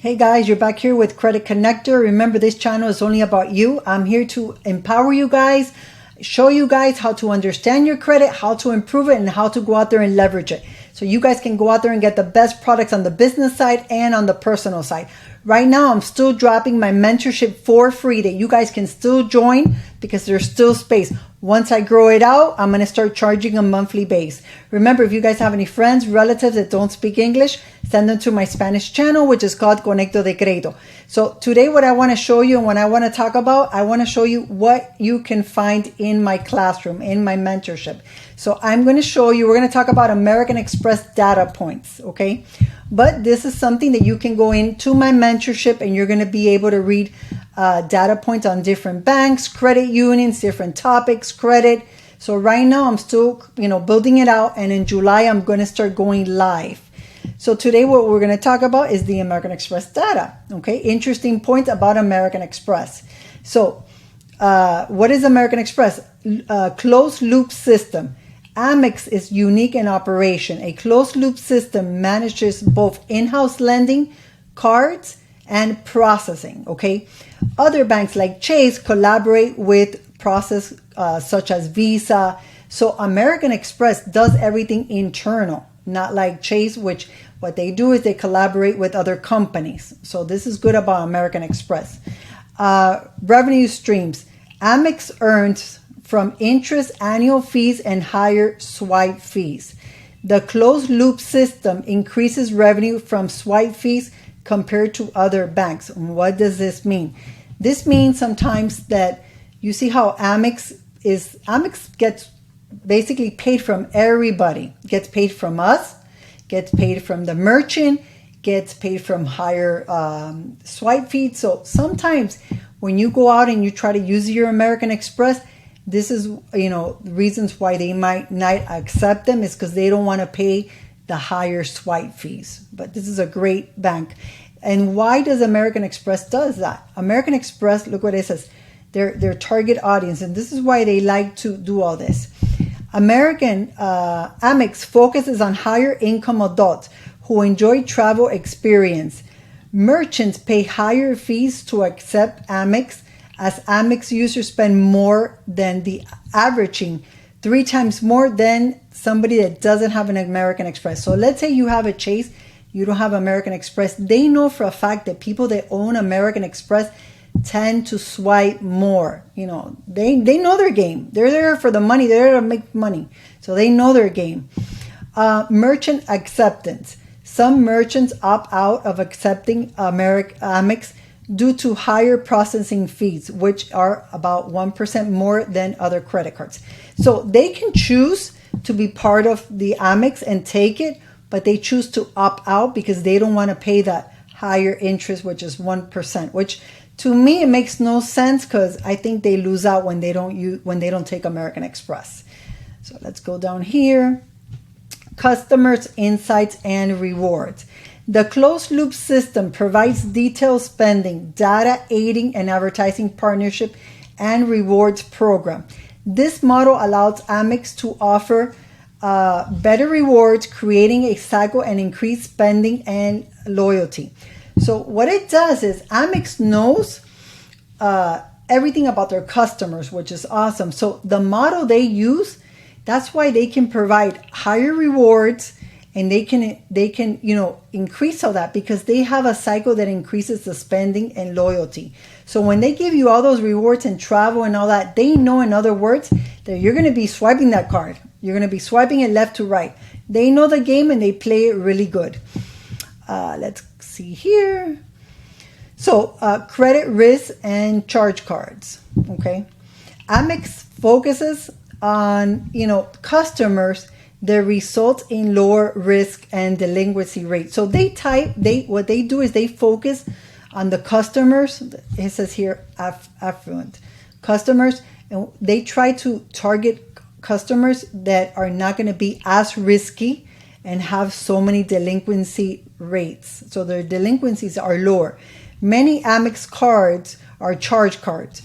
Hey guys, you're back here with Credit Connector. Remember, this channel is only about you. I'm here to empower you guys, show you guys how to understand your credit, how to improve it, and how to go out there and leverage it. So you guys can go out there and get the best products on the business side and on the personal side. Right now, I'm still dropping my mentorship for free that you guys can still join because there's still space. Once I grow it out, I'm going to start charging a monthly base. Remember, if you guys have any friends, relatives that don't speak English, send them to my Spanish channel, which is called Conecto de Crédito. So today, what I want to show you and what I want to talk about, I want to show you what you can find in my classroom, in my mentorship. So I'm going to show you, we're going to talk about American Express data points, okay? But this is something that you can go into my mentorship and you're going to be able to read data points on different banks, credit unions, different topics, credit. So right now I'm still, building it out, and in July I'm going to start going live. So today what we're going to talk about is the American Express data. Okay, interesting point about American Express. So what is American Express? Closed loop system. Amex is unique in operation. A closed loop system manages both in-house lending, cards, and processing. Okay, other banks like Chase collaborate with process such as Visa. So American Express does everything internal, not like Chase, which what they do is they collaborate with other companies. So this is good about American Express. Revenue streams. Amex earns from interest, annual fees, and higher swipe fees. The closed loop system increases revenue from swipe fees compared to other banks. What does this mean? This means sometimes that you see how Amex gets basically paid from everybody. Gets paid from us, gets paid from the merchant, gets paid from higher swipe fees. So sometimes when you go out and you try to use your American Express, this is, reasons why they might not accept them is because they don't want to pay the higher swipe fees. But this is a great bank. And why does American Express does that? American Express, look what it says, their target audience. And this is why they like to do all this. Amex focuses on higher income adults who enjoy travel experience. Merchants pay higher fees to accept Amex, as Amex users spend more than the averaging, 3 times more than somebody that doesn't have an American Express. So let's say you have a Chase, you don't have American Express. They know for a fact that people that own American Express tend to swipe more. They know their game. They're there for the money. They're there to make money. So they know their game. Merchant acceptance. Some merchants opt out of accepting Amex due to higher processing fees, which are about 1% more than other credit cards. So they can choose to be part of the Amex and take it, but they choose to opt out because they don't want to pay that higher interest, which is 1%, which to me it makes no sense because I think they lose out when they don't take American Express. So let's go down here. Customers, insights, and rewards. The closed loop system provides detailed spending, data, aiding, and advertising partnership, and rewards program. This model allows Amex to offer better rewards, creating a cycle and increased spending and loyalty. So what it does is Amex knows everything about their customers, which is awesome. So the model they use, that's why they can provide higher rewards, and they can increase all that because they have a cycle that increases the spending and loyalty. So when they give you all those rewards and travel and all that, they know, in other words, that you're going to be swiping that card. You're going to be swiping it left to right. They know the game and they play it really good. Let's see here. So credit risk and charge cards. Okay. Amex focuses on, customers that result in lower risk and delinquency rate. So what they do is they focus on the customers. It says here affluent customers, and they try to target customers that are not going to be as risky and have so many delinquency rates. So their delinquencies are lower. Many Amex cards are charge cards,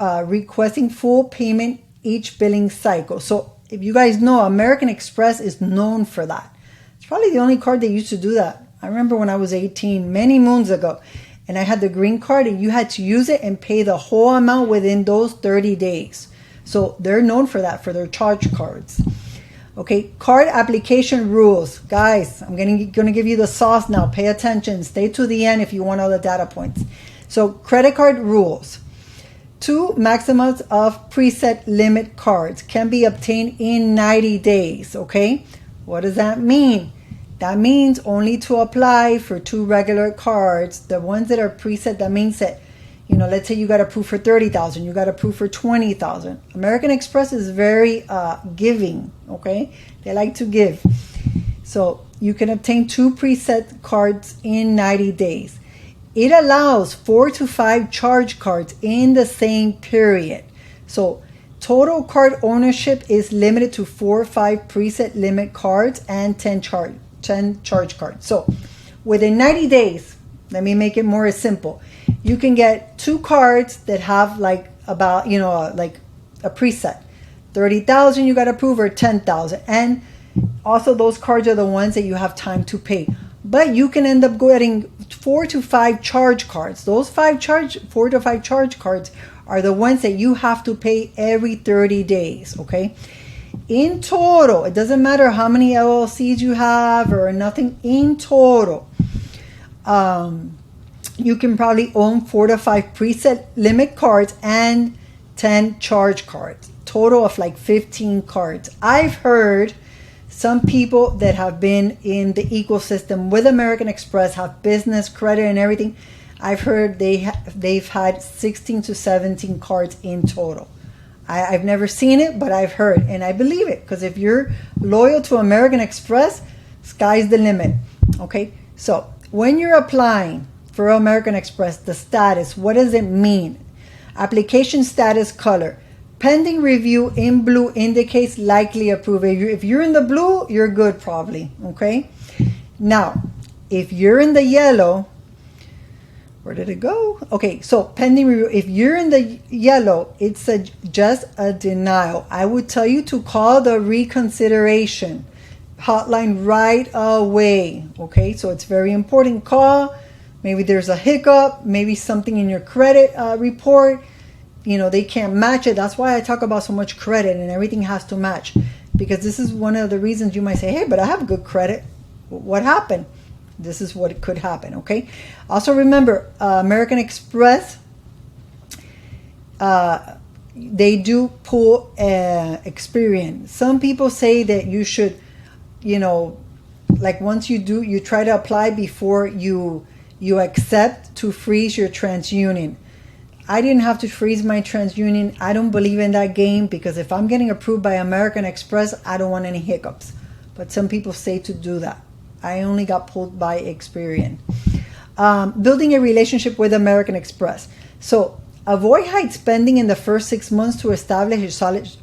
requesting full payment each billing cycle. So if you guys know, American Express is known for that. It's probably the only card that used to do that. I remember when I was 18, many moons ago, and I had the green card, and you had to use it and pay the whole amount within those 30 days. So they're known for that, for their charge cards. Okay, card application rules. Guys, I'm going to give you the sauce now. Pay attention. Stay to the end if you want all the data points. So credit card rules. 2 maximums of preset limit cards can be obtained in 90 days. Okay, what does that mean? That means only to apply for 2 regular cards. The ones that are preset, that means that, let's say you got approved for 30,000, you got approved for 20,000. American Express is very giving, okay? They like to give. So you can obtain 2 preset cards in 90 days. It allows 4 to 5 charge cards in the same period. So total card ownership is limited to 4 or 5 preset limit cards and 10 charge cards. So within 90 days, let me make it more simple. You can get 2 cards that have like a preset. 30,000 you got approved, or 10,000. And also those cards are the ones that you have time to pay. But you can end up getting 4 to 5 charge cards. Those 4 to 5 charge cards are the ones that you have to pay every 30 days, okay? In total, it doesn't matter how many LLCs you have or nothing, in total, you can probably own 4 to 5 preset limit cards and 10 charge cards. Total of like 15 cards. I've heard some people that have been in the ecosystem with American Express, have business credit and everything. I've heard they've had 16 to 17 cards in total. I've never seen it, but I've heard, and I believe it, because if you're loyal to American Express, sky's the limit. Okay, so when you're applying for American Express, the status, what does it mean? Application status color. Pending review in blue indicates likely approved. If you're in the blue, you're good probably, okay? Now, if you're in the yellow, where did it go? Okay, so pending review. If you're in the yellow, it's just a denial. I would tell you to call the reconsideration hotline right away, okay? So it's very important. Call. Maybe there's a hiccup, maybe something in your credit report. They can't match it. That's why I talk about so much credit, and everything has to match, because this is one of the reasons you might say, hey, but I have good credit. What happened? This is what could happen, okay? Also remember, American Express, they do pull Experian. Some people say that you should, like once you try to apply before you accept to freeze your TransUnion. I didn't have to freeze my TransUnion. I don't believe in that game, because if I'm getting approved by American Express, I don't want any hiccups. But some people say to do that. I only got pulled by Experian. Building a relationship with American Express. So avoid high spending in the first 6 months to establish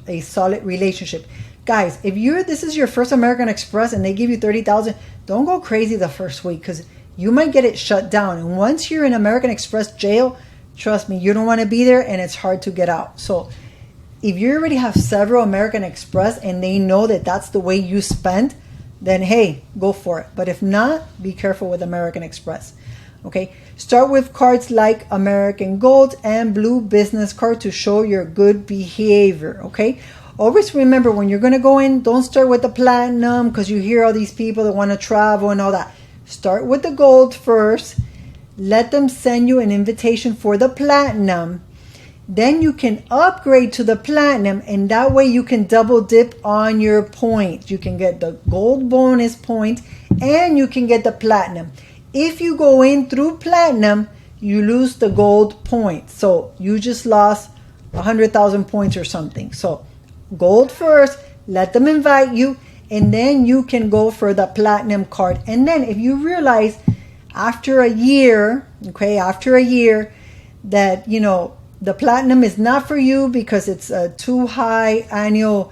a solid relationship. Guys, if this is your first American Express and they give you 30,000, don't go crazy the first week, because you might get it shut down. And once you're in American Express jail, trust me, you don't want to be there, and it's hard to get out. So if you already have several American Express and they know that that's the way you spend, then hey, go for it. But if not, be careful with American Express. Okay, start with cards like American Gold and Blue Business Card to show your good behavior. Okay, always remember, when you're going to go in, don't start with the Platinum, because you hear all these people that want to travel and all that. Start with the Gold first. Let them send you an invitation for the Platinum. Then you can upgrade to the Platinum, and that way you can double dip on your points. You can get the Gold bonus point, and you can get the Platinum. If you go in through Platinum, you lose the Gold points. So you just lost 100,000 points or something. So Gold first, let them invite you, and then you can go for the Platinum card. And then if you realize after a year, that, the Platinum is not for you because it's a too high annual,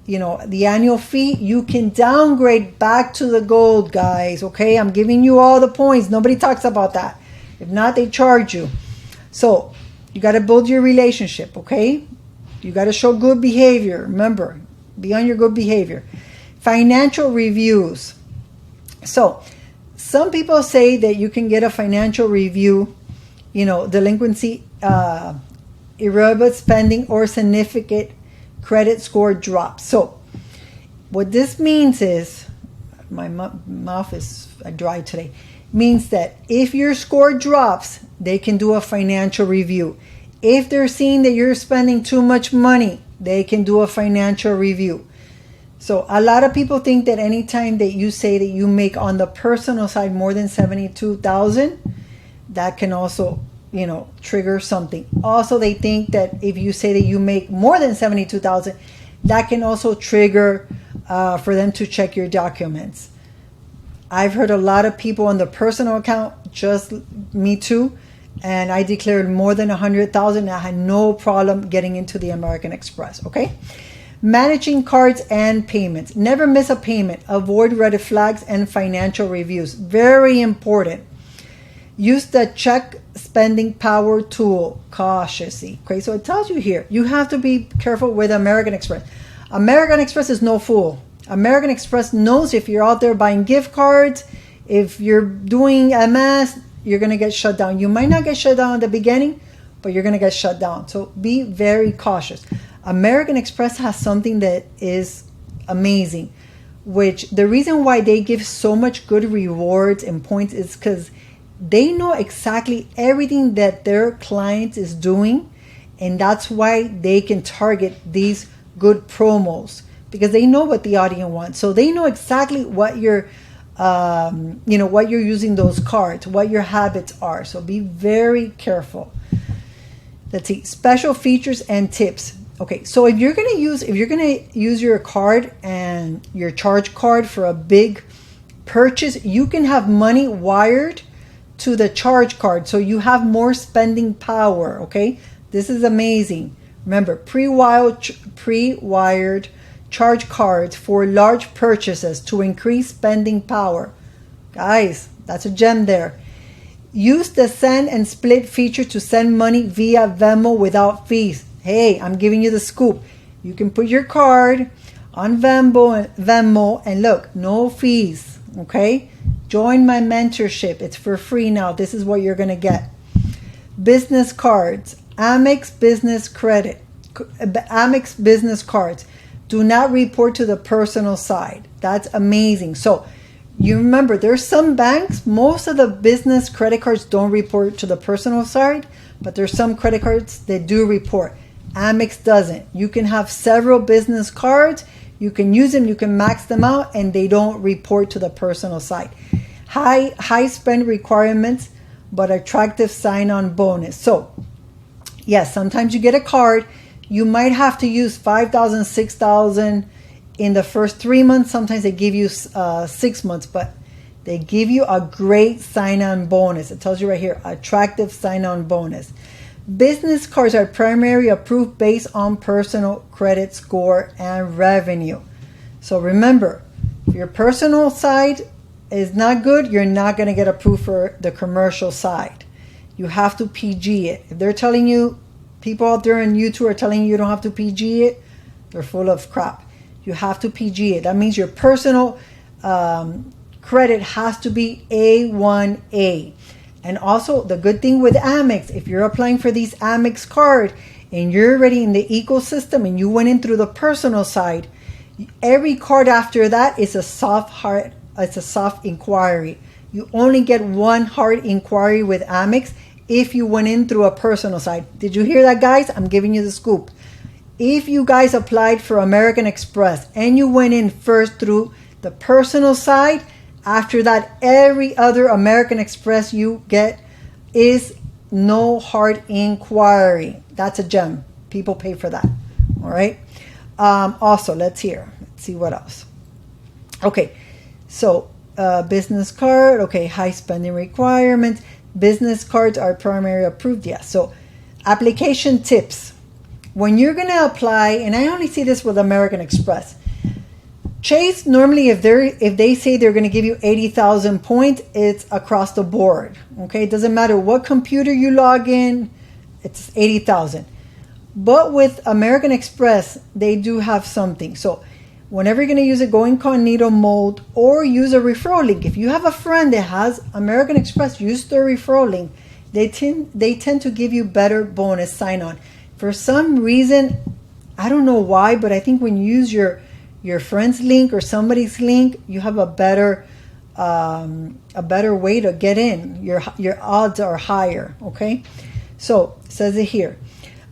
the annual fee, you can downgrade back to the Gold, guys, okay? I'm giving you all the points. Nobody talks about that. If not, they charge you. So you got to build your relationship, okay? You got to show good behavior. Remember, be on your good behavior. Financial reviews. So Some people say that you can get a financial review, delinquency, irregular spending, or significant credit score drops. So what this means is, my mouth is dry today, means that if your score drops, they can do a financial review. If they're seeing that you're spending too much money, they can do a financial review. So a lot of people think that anytime that you say that you make on the personal side more than $72,000, that can also, trigger something. Also, they think that if you say that you make more than $72,000, that can also trigger for them to check your documents. I've heard a lot of people on the personal account, just me too, and I declared more than $100,000. I had no problem getting into the American Express. Okay. Managing cards and payments. Never miss a payment. Avoid red flags and financial reviews. Very important. Use the check spending power tool cautiously. Okay, so it tells you here, you have to be careful with American Express. American Express is no fool. American Express knows if you're out there buying gift cards, if you're doing MS, you're going to get shut down. You might not get shut down at the beginning, but you're going to get shut down. So be very cautious. American Express has something that is amazing, which the reason why they give so much good rewards and points is because they know exactly everything that their client is doing, and that's why they can target these good promos, because they know what the audience wants. So they know exactly what you're what you're using those cards, what your habits are. So be very careful. Let's see, special features and tips. Okay, so if you're gonna use your card and your charge card for a big purchase, you can have money wired to the charge card, so you have more spending power. Okay, this is amazing. Remember, pre-wired charge cards for large purchases to increase spending power. Guys, that's a gem there. Use the send and split feature to send money via Venmo without fees. Hey, I'm giving you the scoop. You can put your card on Venmo and look, no fees. Okay? Join my mentorship. It's for free now. This is what you're going to get. Business cards. Amex business credit. Amex business cards. Do not report to the personal side. That's amazing. So you remember, there's some banks, most of the business credit cards don't report to the personal side, but there's some credit cards that do report. Amex doesn't. You can have several business cards, you can use them, you can max them out, and they don't report to the personal side. High spend requirements, but attractive sign-on bonus. So yes, sometimes you get a card, you might have to use $5,000, $6,000 in the first 3 months. Sometimes they give you 6 months, but they give you a great sign-on bonus. It tells you right here, attractive sign-on bonus. Business cards are primarily approved based on personal credit score and revenue. So remember, if your personal side is not good, you're not going to get approved for the commercial side. You have to PG it. If they're telling you, people out there on YouTube are telling you don't have to PG it, they're full of crap. You have to PG it. That means your personal credit has to be A1A. And also, the good thing with Amex, if you're applying for these Amex card and you're already in the ecosystem and you went in through the personal side, every card after that is a soft inquiry. You only get one hard inquiry with Amex if you went in through a personal side. Did you hear that, guys? I'm giving you the scoop. If you guys applied for American Express and you went in first through the personal side, after that, every other American Express you get is no hard inquiry. That's a gem. People pay for that. All right. Also, let's see what else. Okay. So, business card. Okay. High spending requirements. Business cards are primarily approved. Yes. So, application tips. When you're going to apply, and I only see this with American Express, Chase, normally if they say they're going to give you 80,000 points, it's across the board. Okay, it doesn't matter what computer you log in, it's 80,000. But with American Express, they do have something. So whenever you're going to use it, go incognito mode or use a referral link. If you have a friend that has American Express, use the referral link. They tend to give you better bonus sign-on. For some reason, I don't know why, but I think when you use your friend's link or somebody's link, you have a better way to get in. Your odds are higher. Okay, so it says it here.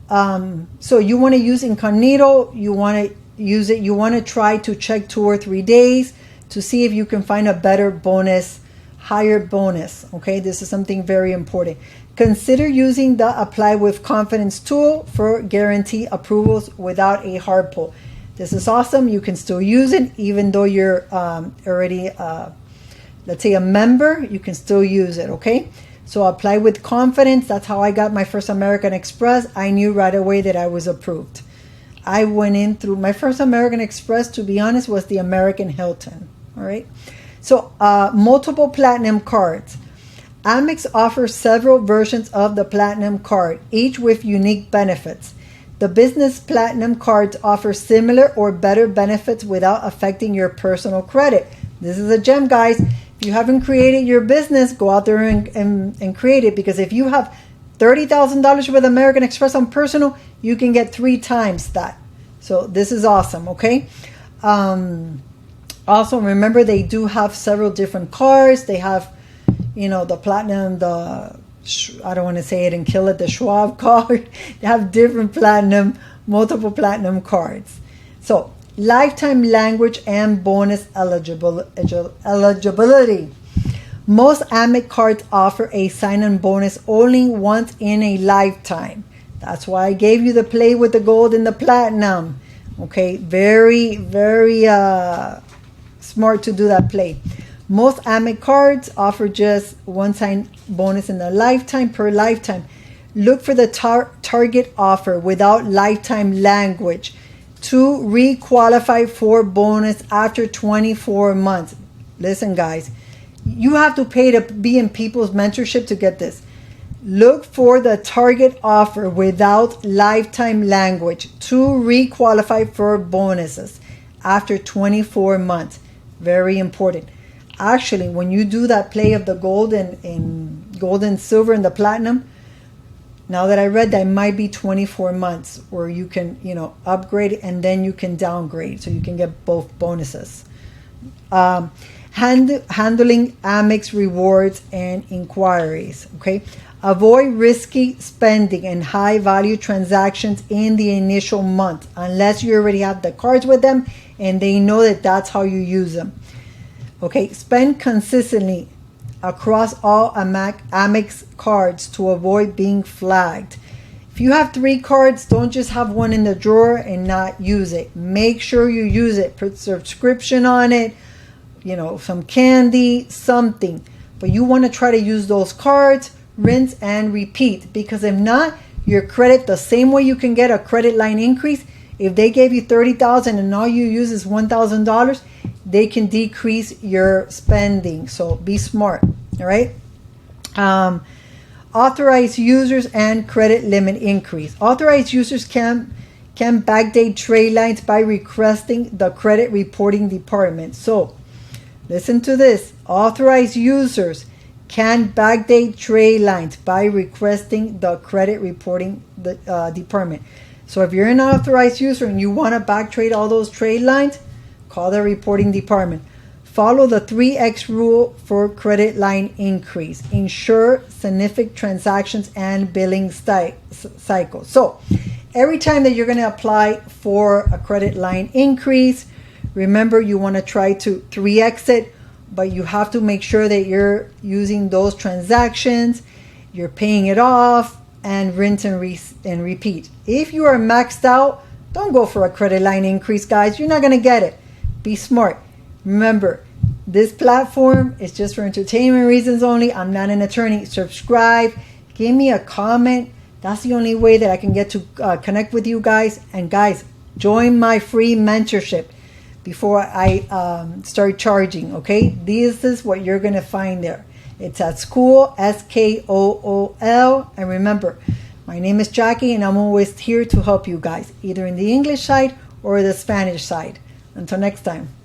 So you want to use incognito. You want to use it. You want to try to check 2 or 3 days to see if you can find a better bonus, higher bonus. Okay, this is something very important. Consider using the Apply with Confidence tool for guarantee approvals without a hard pull. This is awesome. You can still use it even though you're already, let's say, a member. You can still use it. Okay, so Apply with Confidence. That's how I got my first American Express. I knew right away that I was approved. I went in through my first American Express, to be honest, was the American Hilton. All right. So multiple platinum cards. Amex offers several versions of the platinum card, each with unique benefits. The business platinum cards offer similar or better benefits without affecting your personal credit. This is a gem, guys. If you haven't created your business, go out there and create it, because if you have $30,000 with American Express on personal, you can get 3 times that. So this is awesome, okay? Also, remember, they do have several different cards. They have, the platinum, I don't want to say it and kill it, the Schwab card. They have different multiple platinum cards. So, lifetime language and bonus eligibility. Most Amex cards offer a sign-on bonus only once in a lifetime. That's why I gave you the play with the gold and the platinum. Okay, very, very smart to do that play. Most Amex cards offer just one sign bonus in a lifetime per lifetime. Look for the target offer without lifetime language to re-qualify for bonus after 24 months. Listen, guys, you have to pay to be in people's mentorship to get this. Look for the target offer without lifetime language to re-qualify for bonuses after 24 months. Very important. Actually, when you do that play of the gold and gold and silver and the platinum, now that I read that, it might be 24 months where you can, upgrade and then you can downgrade, so you can get both bonuses. Handling Amex rewards and inquiries. Okay, avoid risky spending and high value transactions in the initial month unless you already have the cards with them and they know that that's how you use them. Okay, spend consistently across all Amex cards to avoid being flagged. If you have 3 cards, don't just have one in the drawer and not use it. Make sure you use it. Put subscription on it, some candy, something. But you want to try to use those cards, rinse and repeat, because if not, your credit, the same way you can get a credit line increase, if they gave you $30,000 and all you use is $1,000, they can decrease your spending. So be smart. All right. Authorized users and credit limit increase. Authorized users can backdate trade lines by requesting the credit reporting department. So listen to this. Authorized users can backdate trade lines by requesting the credit reporting department. So if you're an authorized user and you want to backtrade all those trade lines, call the reporting department. Follow the 3X rule for credit line increase. Ensure significant transactions and billing cycle. So every time that you're going to apply for a credit line increase, remember you want to try to 3X it, but you have to make sure that you're using those transactions, you're paying it off, and rinse and repeat. If you are maxed out, don't go for a credit line increase, guys. You're not going to get it. Be smart. Remember, this platform is just for entertainment reasons only. I'm not an attorney. Subscribe. Give me a comment. That's the only way that I can get to connect with you guys. And guys, join my free mentorship before I start charging, okay? This is what you're going to find there. It's at School, SKOOL. And remember, my name is Jackie, and I'm always here to help you guys, either in the English side or the Spanish side. Until next time.